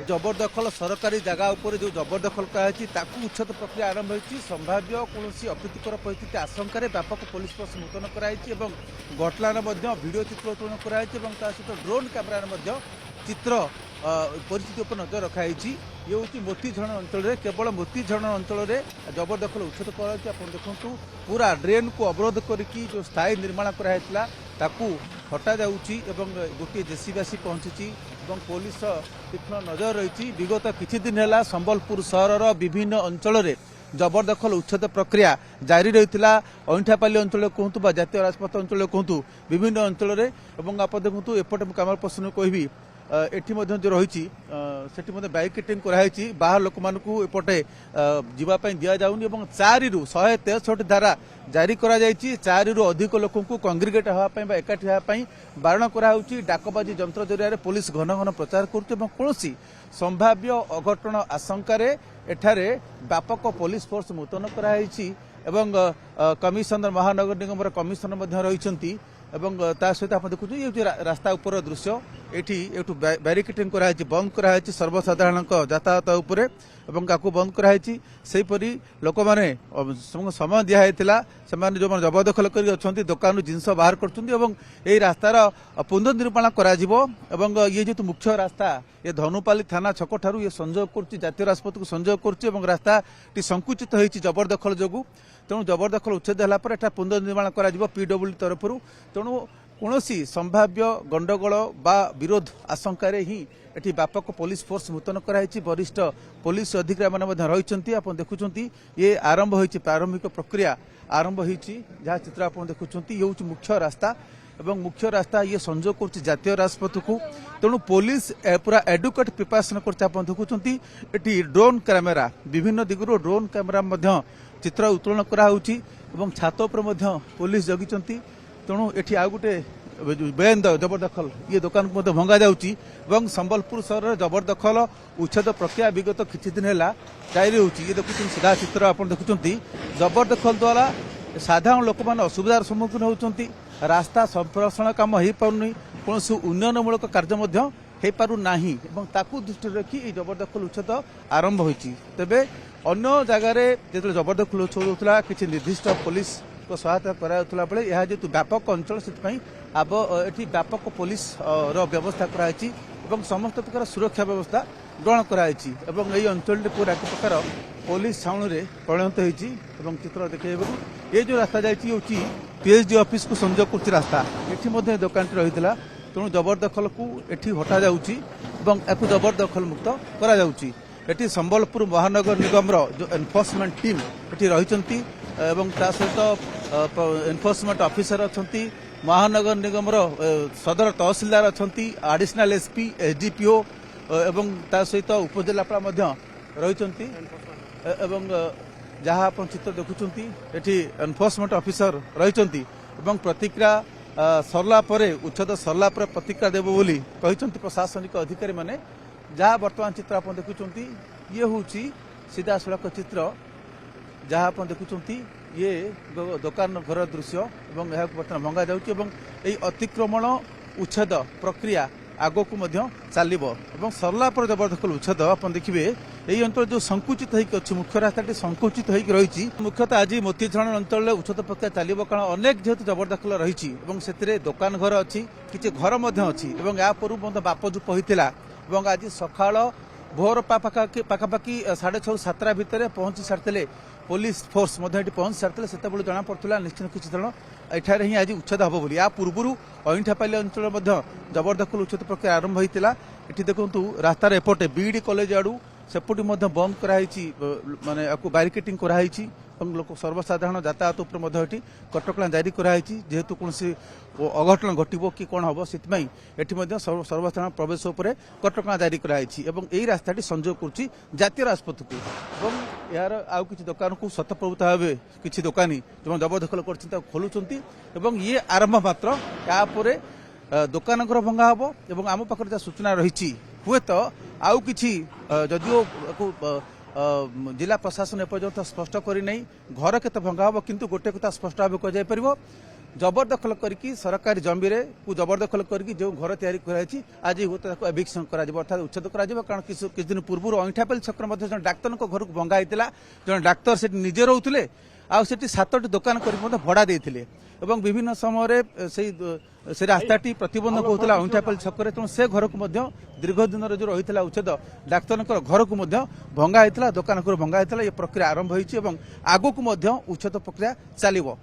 जबरदखल सरकारी जगह उपर जो जबरदखल कराई उच्छेद प्रक्रिया आरंभ होती संभाव्य कौन अप्रीतिकर परिस्थिति आशंक व्यापक पुलिस फोर्स मुतयन कराई घटलार भिडियो चित्र उत्तोलन कराई सहित ड्रोन कैमेरार चित्र परिस्थिति उपर नजर रखाई ये हूँ मोतीझरण अंचल केवल मोतीझरण अंचल जबरदखल उच्छेद कराई आप देखु पूरा ड्रेन को अवरोध करके जो स्थायी निर्माण कराइला ताकू हटा जाऊँगी गोटे जेसीबी आसी पहुंची पुलिस तीक्ष्ण नजर रही विगत किछि दिन है संबलपुर सहर विभिन्न अंचल जबरदखल उच्छेद प्रक्रिया जारी रही अईठापाली अंचल कहतु जातीय राजपथ अंचल कहतु विभिन्न अंचल आप देखु एपटे कमल पसंद कहबी एटी जो रही बैरिकेडिंग कराई बाहर लोक मानू एपटे जीवाई दि जाऊनी 4 ରୁ 163 धारा जारी करा 4 ରୁ अधिक लोक कंग्रिगेट हाँपाई एकाठी हाँपाई बारण कराऊँच डाकबाजी जंत्र जरिया पुलिस घन घन प्रचार कौन संभाव्य अघटन आशंकार एठारे व्यापक पुलिस फोर्स मुतयन कराई कमिशनर महानगर निगम कमिशनर रही सहित आप देखु ये रास्ता उपर दृश्य ये बैरिकेडिंग कराई बंद कराई सर्वसाधारण यातायात उपरे बंद कराई सेपरी लोक मैंने समय दिखाई जो जबरदखल कर दुकान जिनस बाहर कर रास्तार पुनर्निर्माण कर ये जो मुख्य रास्ता ये धनुपाली थाना छक ठारू ये संयोग कर जातीय राजपथ को संयोग कर रास्ता संकुचित होती जबरदखल जो तेणु जबरदखल उच्छेद होगा पुनर्निर्माण कर पीडब्ल्यूडी तरफ तेणु कौन संभाव्य गंडगोल बा विरोध आशंक ही एटी व्यापक पुलिस फोर्स मुतयन कराई वरिष्ठ पुलिस अधिकारी रही आप देखुं ये आरंभ हो प्रारंभिक प्रक्रिया आरंभ हो जहाँ चित्र आप देखुं ये हूँ मुख्य रास्ता एवं मुख्य रास्ता ये संयोग कर जातीय राजपथ को तेणु पुलिस पूरा एडुकेट प्रिपरेशन कर देखुं ये ड्रोन कैमेरा विभिन्न दिगरू ड्रोन कैमेरा चित्र उत्तोलन कराऊँच छात पर पुलिस जगी तेणु ये आउ गोटे बेन जबरदखल ये दुकान को भंगा जाऊँगी संबलपुर सहर जबरदखल उच्छेद प्रक्रिया विगत किछि दिन है जारी होती ये देखुं सीधा चित्र आप देखुं जबरदखल द्वारा साधारण लोक मैंने असुविधार सम्मुखीन होती रास्ता संप्रसारण कम हो पारनी कौन उन्नयनमूलक कार्य हो पारना दृष्टि रखी जबरदखल उच्छेद आरंभ होती तेबे अन्य जगार जो जबरदखल उच्छेद होता किसी निर्दिष्ट पुलिस को सहायता करा बेले यह जेतु व्यापक अंचल से ये व्यापक पुलिस व्यवस्था कराई समस्त प्रकार सुरक्षा व्यवस्था ग्रहण कराई अंचल पूरा एक प्रकार पुलिस छाउणी में परिणत होती चित्र देखिए ये जो रास्ता जाइए पीएचडी ऑफिस को संयोग कर रास्ता ये दुकान रही तेणु जबरदखल को ये हटा जाऊँगी जबरदखल मुक्त करा संबलपुर महानगर निगम जो एनफोर्समेंट टीम ये रही सहित एनफोर्समेंट ऑफिसर अच्छा महानगर निगम सदर तहसीलदार अच्छा एडिशनल एसपी एसडीपीओ सहित उपजिलापाल रही जहाँ आप चित्र देखुं ये एनफोर्समेंट ऑफिसर रही प्रतिक्रिया सरला उच्छेद सरला प्रतिक्रिया देव बोली प्रशासनिक अधिकारी माने जहाँ बर्तमान चित्र आप देखुं ये हूँ सीधा सड़क चित्र जहाँ आप देखुं ये दुकान घर दृश्य बर्तमान भंगा जाऊँगी अतिक्रमण उच्छेद प्रक्रिया आग को चलो सरला पर जबरदखल उच्छेद आप देखिए यही अंचल जो संकुचित होती मुख्य रास्ता संकुचित होगी रही मुख्यतः आज मोतीझरण अंचल उच्छेद प्रक्रिया चलो कारण अनेक जेहेतु जबरदखल रही से दुकान घर अच्छी किसी घर अच्छी या पूर्व बापजुप होता आज सकाल भोर पाखापाखि 6:30-7 भितर पहुंची सारी पुलिस फोर्स पहुंच सारी से जना पड़ा निश्चित किसी जन एठार ही आज उच्छेद हम बोली या पूर्व अईठापाली अंचल जबरदखल उच्छेद प्रक्रिया आरंभ होता ये देखु रास्तार एपटे बीडी कॉलेज आड़ू सेपटे बंद कराई माने बैरिकेडिंग कराई लोक सर्वसाधारण यातायात उपर कटकणा जारी कराई जेहेतु कौन अघटन घटव कि कौन हम से सर्वसाधारण प्रवेश उपर कटकणा जारी कराई यही रास्ता संयोग कर जातीय राजपथ को यार आउ किसी दुकान को स्वतःप्रभुता भाव किसी दुकानी जो जबरदखल कर खोलुंट ये आरंभ मात्र यापर दुकान घर भंगा हम आम पाखे जहाँ सूचना रही हुए तो आउ किसी जदिओ जिला प्रशासन एपर्यंत स्पष्ट करना घर केते भंगा हम किंतु गोटे कथा स्पष्ट भाव कह जबरदखल करके सरकारी जमी जबरदखल करके जो घर तैयारी कराई आज एविक्शन अर्थात उच्छेद कारण किसी दिन पूर्व अईठापाली छक जन डाक्तर घर को भंगा होता जन डाक्तर से निजे रोते आठ 7टी दुकान कर भड़ा देते विभिन्न समय से रास्ताटी प्रतिबंधक होता अईठापाली छक तेणु से घर को दीर्घ दिन जो रही है उच्छेद डाक्तर घर को भंगा होता दुकान घर भंगा होता ये प्रक्रिया आरंभ होती आगक उच्छेद प्रक्रिया चलो।